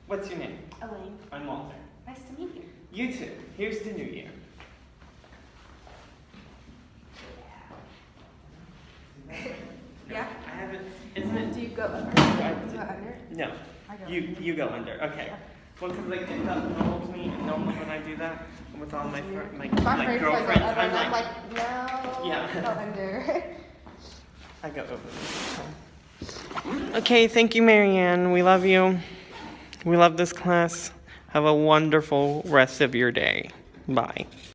What's your name? Elaine, I'm Walter. nice to meet you. You too. Here's to New Year. Yeah? I haven't. Isn't it? Do you go under? I Do you go under? No. I go You go under. Okay. Well, because like it holds me, and normally when I do that with all my My like friends girlfriends, like go under, I'm and like, I'm like, no, Yeah. go under. I go over. Okay, thank you, Marianne. We love you. We love this class. Have a wonderful rest of your day. Bye.